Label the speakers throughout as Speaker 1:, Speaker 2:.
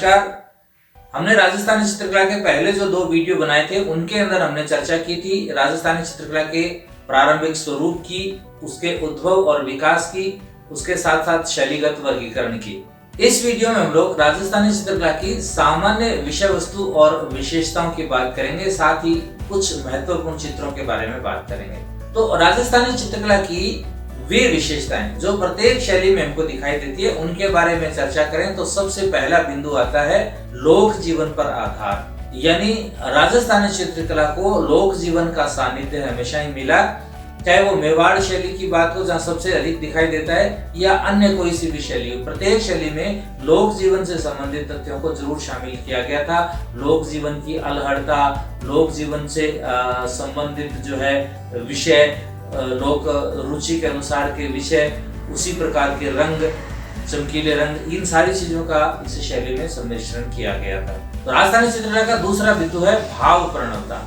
Speaker 1: नमस्कार। हमने राजस्थानी चित्रकला के पहले जो 2 वीडियो बनाए थे उनके अंदर हमने चर्चा की थी राजस्थानी चित्रकला के प्रारंभिक स्वरूप की, उसके उद्भव और विकास की, उसके साथ साथ शैलीगत वर्गीकरण की। इस वीडियो में हम लोग राजस्थानी चित्रकला की सामान्य विषय वस्तु और विशेषताओं की बात करेंगे, साथ ही कुछ महत्वपूर्ण चित्रों के बारे में बात करेंगे। तो राजस्थानी चित्रकला की वे विशेषताएं जो प्रत्येक शैली में हमको दिखाई देती है उनके बारे में चर्चा करें तो सबसे पहला बिंदु आता है लोक जीवन पर आधार। यानी राजस्थानी चित्रकला को लोक जीवन का सानिध्य हमेशा ही मिला, चाहे वो मेवाड़ शैली की बात हो जहाँ सबसे अधिक दिखाई देता है या अन्य कोई सी भी शैली हो। प्रत्येक शैली में लोक जीवन से संबंधित तथ्यों को जरूर शामिल किया गया था। लोक जीवन की अलहड़ता, लोक जीवन से संबंधित जो है विषय, लोक रुचि के अनुसार के विषय, उसी प्रकार के रंग, चमकीले रंग, इन सारी चीजों का इस शैली में सम्मिश्रण किया गया था। तो राजस्थानी चित्रकला का दूसरा बिंदु है भाव प्रणवता।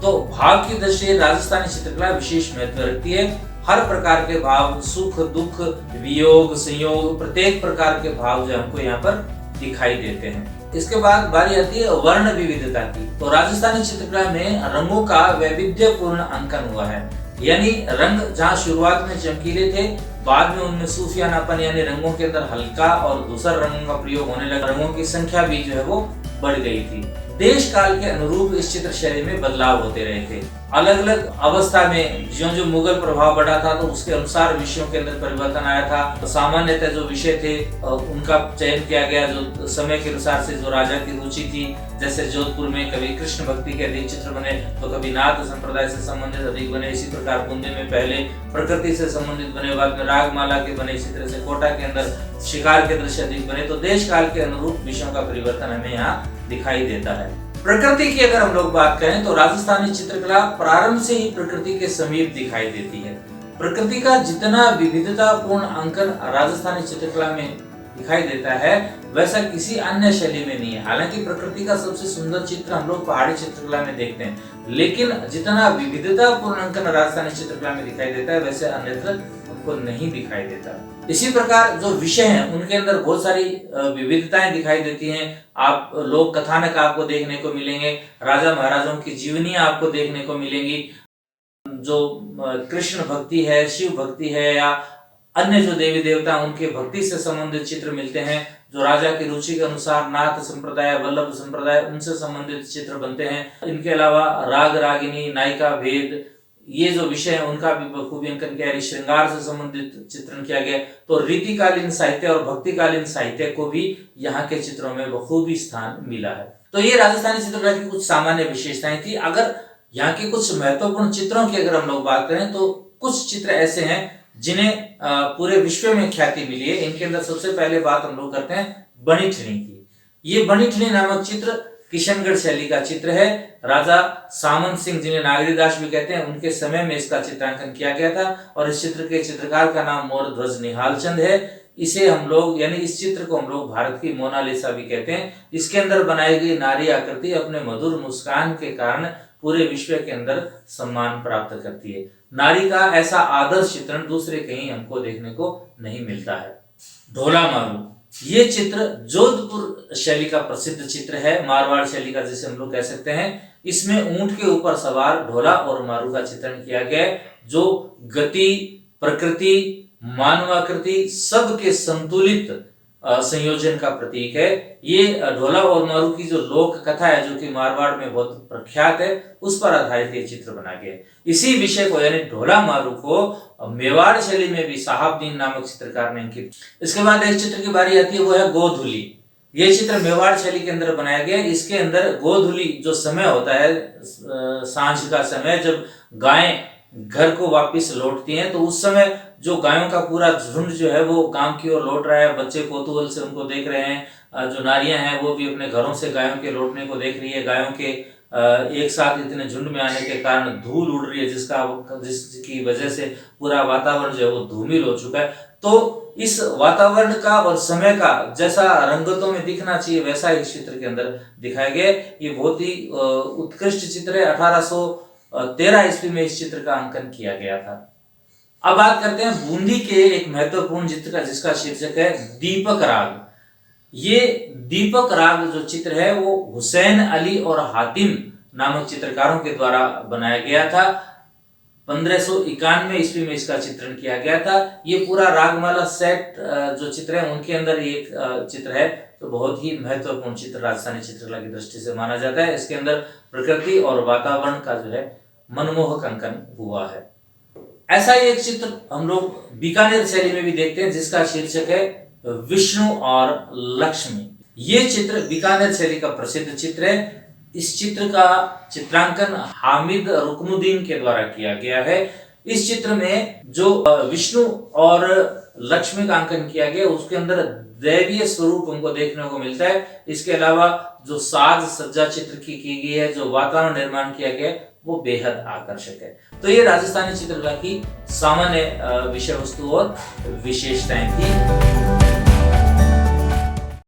Speaker 1: तो भाव की दृष्टि राजस्थानी चित्रकला विशेष महत्व रखती है। हर प्रकार के भाव, सुख दुख, वियोग संयोग, प्रत्येक प्रकार के भाव जो हमको यहाँ पर दिखाई देते हैं। इसके बाद बारी आती है वर्ण विविधता की। तो राजस्थानी चित्रकला में रंगों का वैविध्यपूर्ण अंकन हुआ है। यानी रंग जहाँ शुरुआत में चमकीले थे, बाद में उनमें सूफियानापन यानी रंगों के अंदर हल्का और दूसर रंगों का प्रयोग होने लगा। रंगों की संख्या भी जो है वो बढ़ गई थी। देश काल के अनुरूप इस चित्र शैली में बदलाव होते रहे थे। अलग अलग अवस्था में जो मुगल प्रभाव बढ़ा था तो उसके अनुसार विषयों के अंदर परिवर्तन आया था। तो सामान्यतः जो विषय थे उनका चयन किया गया जो समय के अनुसार से जो राजा की रुचि थी। जैसे जोधपुर में कभी कृष्ण भक्ति के अधिक चित्र बने तो कभी नाथ संप्रदाय से संबंधित अधिक बने। इसी प्रकार बूंदी में पहले प्रकृति से संबंधित बने, बाद में रागमाला के बने। इसी तरह से कोटा के अंदर शिकार के दृश्य अधिक बने। तो देश काल के अनुरूप विषयों का परिवर्तन हमें यहाँ दिखाई देता है। प्रकृति की अगर हम लोग बात करें तो राजस्थानी चित्रकला प्रारंभ से ही प्रकृति के समीप दिखाई देती है। प्रकृति का जितना विविधतापूर्ण अंकन राजस्थानी चित्रकला में दिखाई देता है वैसा किसी अन्य शैली में नहीं है। हालांकि प्रकृति का सबसे सुंदर चित्र हम लोग पहाड़ी चित्रकला में देखते हैं, लेकिन जितना विविधतापूर्ण अंकन राजस्थानी चित्रकला में दिखाई देता है वैसे अन्यत्र हमको नहीं दिखाई देता। इसी प्रकार जो विषय हैं उनके अंदर बहुत सारी विविधताएं दिखाई देती हैं। आप लोक कथानक आपको देखने को मिलेंगे, राजा महाराजाओं की जीवनियां आपको देखने को मिलेंगी। जो कृष्ण भक्ति है, शिव भक्ति है या अन्य जो देवी देवता उनके भक्ति से संबंधित चित्र मिलते हैं। जो राजा की रुचि के अनुसार नाथ संप्रदाय, वल्लभ संप्रदाय, उनसे संबंधित चित्र बनते हैं। इनके अलावा राग रागिनी, नायिका भेद, ये जो विषय है उनका भी बखूबी अंकन किया है। श्रृंगार से संबंधित चित्रण किया गया। तो रीतिकालीन साहित्य और भक्तिकालीन साहित्य को भी यहाँ के चित्रों में बखूबी स्थान मिला है। तो ये राजस्थानी चित्रकला की कुछ सामान्य विशेषताएं थी। अगर यहाँ के कुछ महत्वपूर्ण चित्रों की अगर हम लोग बात करें तो कुछ चित्र ऐसे हैं जिन्हें पूरे विश्व में ख्याति मिली है। इनके अंदर सबसे पहले बात हम लोग करते हैं बनीठनी की। ये बनीठनी नामक चित्र किशनगढ़ शैली का चित्र है। राजा सामंत सिंह, जिन्हें नागरीदास भी कहते हैं, उनके समय में इसका चित्रांकन किया गया था और इस चित्र के चित्रकार का नाम मोर ध्वज निहाल चंद है। इसे हम लोग यानी इस चित्र को हम लोग भारत की मोनालिसा भी कहते हैं। इसके अंदर बनाई गई नारी आकृति अपने मधुर मुस्कान के कारण पूरे विश्व के अंदर सम्मान प्राप्त करती है। नारी का ऐसा आदर्श चित्रण दूसरे कहीं हमको देखने को नहीं मिलता है। ढोला मारू, ये चित्र जोधपुर शैली का प्रसिद्ध चित्र है, मारवाड़ शैली का जिसे हम लोग कह सकते हैं। इसमें ऊंट के ऊपर सवार ढोला और मारू का चित्रण किया गया है जो गति, प्रकृति, मानवाकृति सबके संतुलित संयोजन का प्रतीक है। ये ढोला और मारू की जो लोक कथा है जो कि मारवाड़ में बहुत प्रख्यात है, उस पर आधारित ये चित्र बना गया। इसी विषय को यानी ढोला मारू को मेवाड़ शैली में भी साहबदीन नामक चित्रकार ने अंकित। इसके बाद एक चित्र की बारी आती है, वो है गोधुली। ये चित्र मेवाड़ शैली के अंदर बनाया गया। इसके अंदर गोधुली जो समय होता है, सांझ का समय, जब गायें घर को वापस लौटती हैं तो उस समय जो गायों का पूरा झुंड जो है वो गांव की ओर लौट रहा है। बच्चे कौतूहल से उनको देख रहे हैं। जो नारियां हैं वो भी अपने घरों से गायों के लौटने को देख रही है। गायों के एक साथ इतने झुंड में आने के कारण धूल उड़ रही है जिसकी वजह से पूरा वातावरण जो है वो धूमिल हो चुका है। तो इस वातावरण का और समय का जैसा रंगतों में दिखना चाहिए वैसा इस चित्र के अंदर दिखाया गया। ये बहुत ही उत्कृष्ट चित्र है। 1813 ईस्वी में इस चित्र का अंकन किया गया था। अब बात करते हैं बूंदी के एक महत्वपूर्ण चित्र का जिसका शीर्षक है दीपक राग। ये दीपक राग जो चित्र है वो हुसैन अली और हातिम नामक चित्रकारों के द्वारा बनाया गया था। 1591 ईस्वी में इसका चित्रण किया गया था। ये पूरा रागमाला सेट जो चित्र है उनके अंदर एक चित्र है, तो बहुत ही महत्वपूर्ण चित्र राजस्थानी चित्रकला की दृष्टि से माना जाता है। इसके अंदर प्रकृति और वातावरण का जो है मनमोहक अंकन हुआ है। ऐसा ही एक चित्र हम लोग बीकानेर शैली में भी देखते हैं, जिसका शीर्षक है विष्णु और लक्ष्मी। ये चित्र बीकानेर शैली का प्रसिद्ध चित्र है। इस चित्र का चित्रांकन हामिद रुकनुद्दीन के द्वारा किया गया है। इस चित्र में जो विष्णु और लक्ष्मी का अंकन किया गया, उसके अंदर दैवीय स्वरूप हमको देखने को मिलता है। इसके अलावा जो साज सज्जा चित्र की गई है, जो वातावरण निर्माण किया गया है, वो बेहद आकर्षक है। तो ये राजस्थानी चित्रकला की सामान्य विषय वस्तु और विशेषताएं थी।